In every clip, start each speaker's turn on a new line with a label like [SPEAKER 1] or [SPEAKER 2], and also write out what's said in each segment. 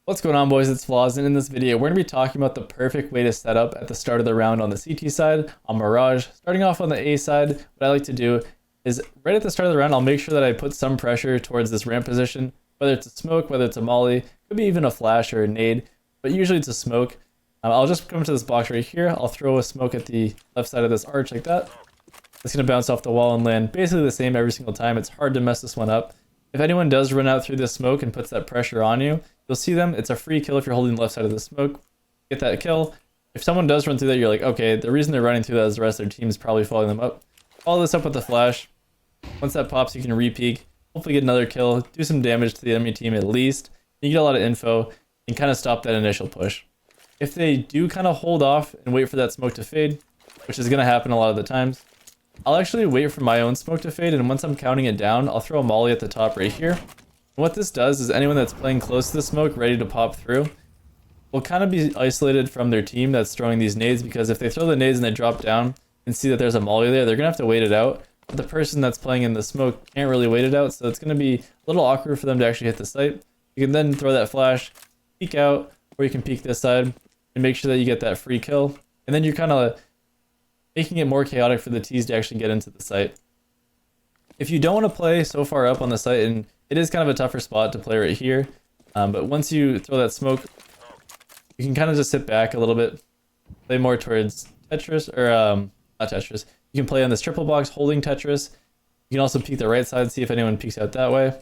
[SPEAKER 1] What's going on, boys? It's Flaws, and in this video we're going to be talking about the perfect way to set up at the start of the round on the CT side on Mirage. Starting off on the A side, what I like to do is right at the start of the round I'll make sure that I put some pressure towards this ramp position, whether it's a smoke, whether it's a molly, could be even a flash or a nade, but usually it's a smoke. I'll just come to this box right here, I'll throw a smoke at the left side of this arch like that. It's going to bounce off the wall and land basically the same every single time. It's hard to mess this one up. If anyone does run out through this smoke and puts that pressure on you, you'll see them. It's a free kill if you're holding the left side of the smoke. Get that kill. If someone does run through that, you're like, okay, the reason they're running through that is the rest of their team is probably following them up. Follow this up with the flash. Once that pops, you can re-peek. Hopefully get another kill, do some damage to the enemy team at least. You get a lot of info and kind of stop that initial push. If they do kind of hold off and wait for that smoke to fade, which is going to happen a lot of the times, I'll actually wait for my own smoke to fade, and once I'm counting it down, I'll throw a molly at the top right here. And what this does is anyone that's playing close to the smoke, ready to pop through, will kind of be isolated from their team that's throwing these nades, because if they throw the nades and they drop down and see that there's a molly there, they're going to have to wait it out. But the person that's playing in the smoke can't really wait it out, so it's going to be a little awkward for them to actually hit the site. You can then throw that flash, peek out, or you can peek this side and make sure that you get that free kill. And then you're kind of making it more chaotic for the T's to actually get into the site. If you don't want to play so far up on the site, and it is kind of a tougher spot to play right here, but once you throw that smoke, you can kind of just sit back a little bit, play more towards Tetris, or not Tetris. You can play on this triple box holding Tetris. You can also peek the right side, see if anyone peeks out that way.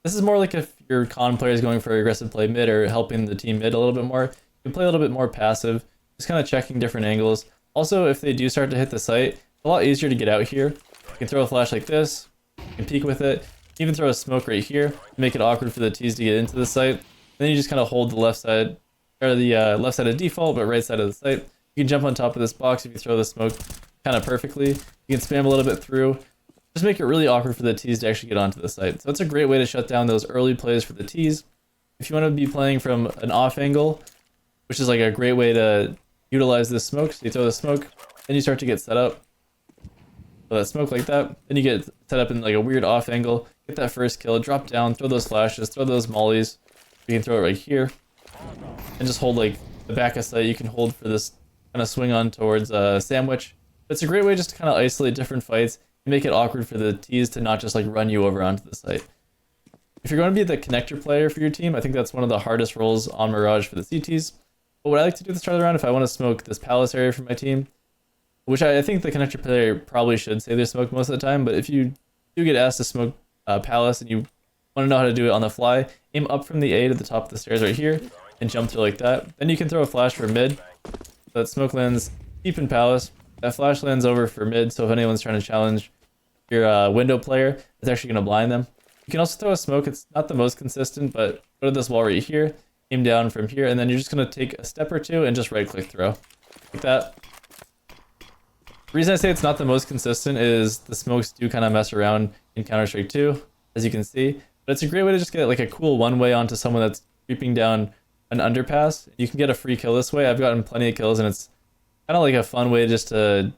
[SPEAKER 1] This is more like if your con player is going for aggressive play mid or helping the team mid a little bit more. You can play a little bit more passive, just kind of checking different angles. Also, if they do start to hit the site, it's a lot easier to get out here. You can throw a flash like this, you can peek with it, even throw a smoke right here to make it awkward for the T's to get into the site. Then you just kind of hold the left side, or the left side of default, but right side of the site. You can jump on top of this box if you throw the smoke kind of perfectly. You can spam a little bit through. Just make it really awkward for the T's to actually get onto the site. So that's a great way to shut down those early plays for the T's. If you want to be playing from an off angle, which is like a great way to utilize this smoke, so you throw the smoke, then you start to get set up. So that smoke like that, then you get set up in like a weird off angle, get that first kill, drop down, throw those flashes, throw those mollies. You can throw it right here, and just hold like the back of sight. You can hold for this kind of swing on towards sandwich. But it's a great way just to kind of isolate different fights and make it awkward for the T's to not just like run you over onto the site. If you're going to be the connector player for your team, I think that's one of the hardest roles on Mirage for the CTs. But what I like to do at the start of the round, if I want to smoke this palace area for my team, which I think the connector player probably should say they smoke most of the time, but if you do get asked to smoke palace and you want to know how to do it on the fly, aim up from the A to the top of the stairs right here and jump through like that. Then you can throw a flash for mid. So that smoke lands deep in palace. That flash lands over for mid, so if anyone's trying to challenge your window player, it's actually going to blind them. You can also throw a smoke. It's not the most consistent, but go to this wall right here, aim down from here, and then you're just going to take a step or two and just right click throw like that. The reason I say it's not the most consistent is the smokes do kind of mess around in Counter-Strike 2, as you can see, but it's a great way to just get like a cool one way onto someone that's creeping down an underpass. You can get a free kill this way. I've gotten plenty of kills, and it's kind of like a fun way just to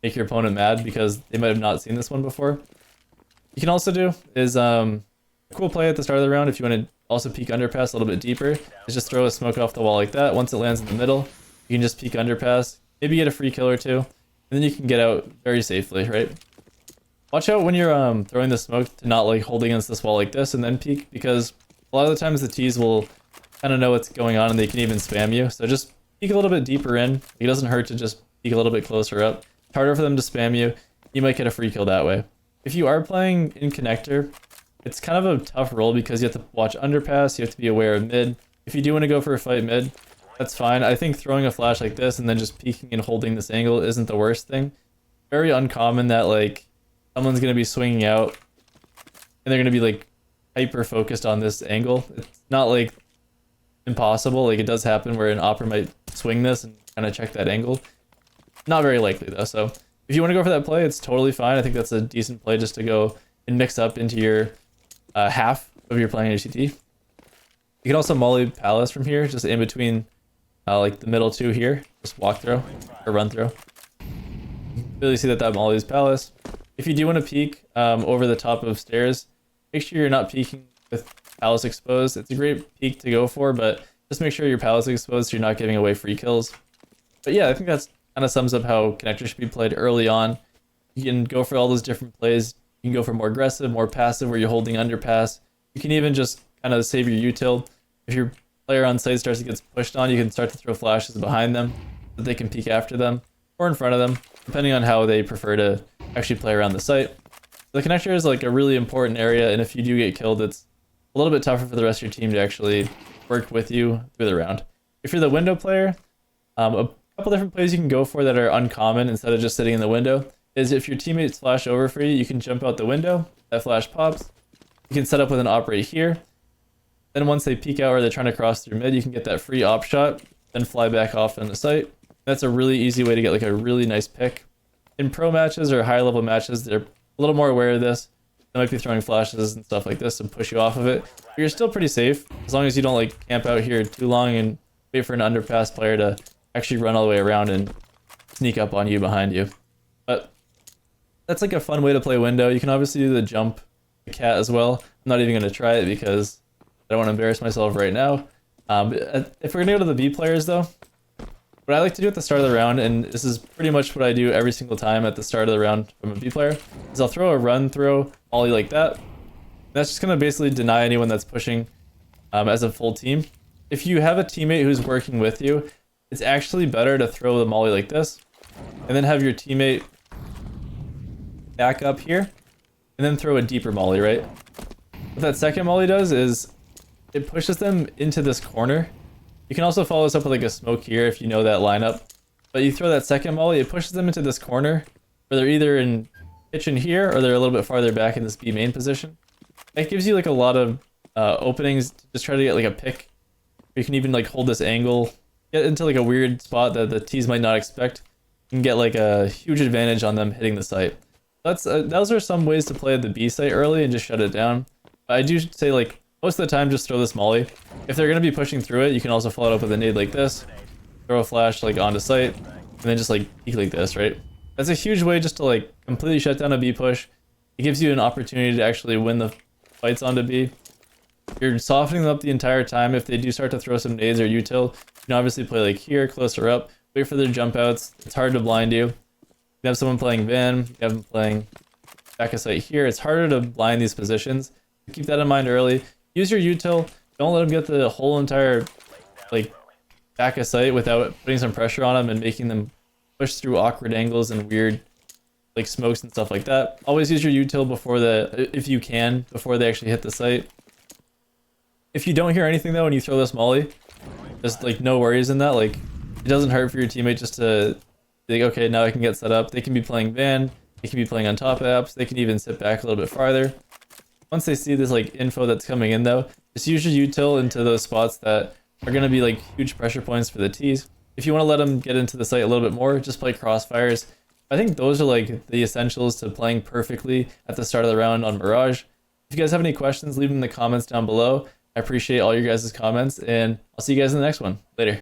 [SPEAKER 1] make your opponent mad because they might have not seen this one before. You can also do is a cool play at the start of the round if you want to also peek underpass a little bit deeper, is just throw a smoke off the wall like that. Once it lands in the middle, you can just peek underpass, maybe get a free kill or two, and then you can get out very safely, right? Watch out when you're throwing the smoke to not like hold against this wall like this and then peek, because a lot of the times the T's will kind of know what's going on and they can even spam you. So just peek a little bit deeper in. It doesn't hurt to just peek a little bit closer up. It's harder for them to spam you. You might get a free kill that way. If you are playing in connector, it's kind of a tough role because you have to watch underpass, you have to be aware of mid. If you do want to go for a fight mid, that's fine. I think throwing a flash like this and then just peeking and holding this angle isn't the worst thing. Very uncommon that like someone's going to be swinging out and they're going to be like hyper focused on this angle. It's not like impossible. Like it does happen where an opera might swing this and kind of check that angle. Not very likely though. So if you want to go for that play, it's totally fine. I think that's a decent play just to go and mix up into your half of your playing HCT. You can also molly palace from here, just in between like the middle two here. Just walk through or run through. Really see that molly is palace. If you do want to peek over the top of stairs, make sure you're not peeking with palace exposed. It's a great peek to go for, but Just make sure your pallet's exposed so you're not giving away free kills. But yeah, I think that's kind of sums up how connector should be played early on. You can go for all those different plays. You can go for more aggressive, more passive, where you're holding underpass. You can even just kind of save your util. If your player on site starts to get pushed on, you can start to throw flashes behind them so that they can peek after them or in front of them, depending on how they prefer to actually play around the site. The connector is like a really important area, and if you do get killed, it's a little bit tougher for the rest of your team to actually work with you through the round. If you're the window player, a couple different plays you can go for that are uncommon instead of just sitting in the window is if your teammates flash over for you, you can jump out the window, that flash pops, you can set up with an op right here, then once they peek out or they're trying to cross through mid, you can get that free op shot, then fly back off in the site. That's a really easy way to get like a really nice pick. In pro matches or higher level matches, they're a little more aware of this. They might be throwing flashes and stuff like this and push you off of it. But you're still pretty safe as long as you don't like camp out here too long and wait for an underpass player to actually run all the way around and sneak up on you behind you. But that's like a fun way to play window. You can obviously do the jump the cat as well. I'm not even going to try it because I don't want to embarrass myself right now. If we're going to go to the B players though, what I like to do at the start of the round, and this is pretty much what I do every single time at the start of the round from a B player, is I'll throw a run throw ollie like that. That's just going to basically deny anyone that's pushing as a full team. If you have a teammate who's working with you, it's actually better to throw the molly like this, and then have your teammate back up here, and then throw a deeper molly, right? What that second molly does is it pushes them into this corner. You can also follow this up with like a smoke here if you know that lineup. But you throw that second molly, it pushes them into this corner where they're either in kitchen here or they're a little bit farther back in this B main position. That gives you like a lot of openings to just try to get like a pick. You can even like hold this angle, get into like a weird spot that the T's might not expect. You can get like a huge advantage on them hitting the site. Those are some ways to play at the B site early and just shut it down. I do say like most of the time just throw this molly. If they're going to be pushing through it, you can also follow it up with a nade like this, throw a flash like onto site, and then just like peek like this, right? That's a huge way just to like completely shut down a B push. It gives you an opportunity to actually win the fights onto B. You're softening them up the entire time. If they do start to throw some nades or util, you can obviously play like here, closer up, wait for their jump outs. It's hard to blind you. You have someone playing Van, you have them playing back of site here. It's harder to blind these positions. Keep that in mind early. Use your util. Don't let them get the whole entire like back of site without putting some pressure on them and making them push through awkward angles and weird like smokes and stuff like that. Always use your util before if you can, before they actually hit the site. If you don't hear anything though and you throw this molly, just like no worries in that. Like it doesn't hurt for your teammate just to think, okay, now I can get set up. They can be playing Van, they can be playing on top apps, they can even sit back a little bit farther. Once they see this like info that's coming in though, just use your util into those spots that are going to be like huge pressure points for the T's. If you want to let them get into the site a little bit more, just play crossfires. I think those are like the essentials to playing perfectly at the start of the round on Mirage. If you guys have any questions, leave them in the comments down below. I appreciate all your guys' comments, and I'll see you guys in the next one. Later.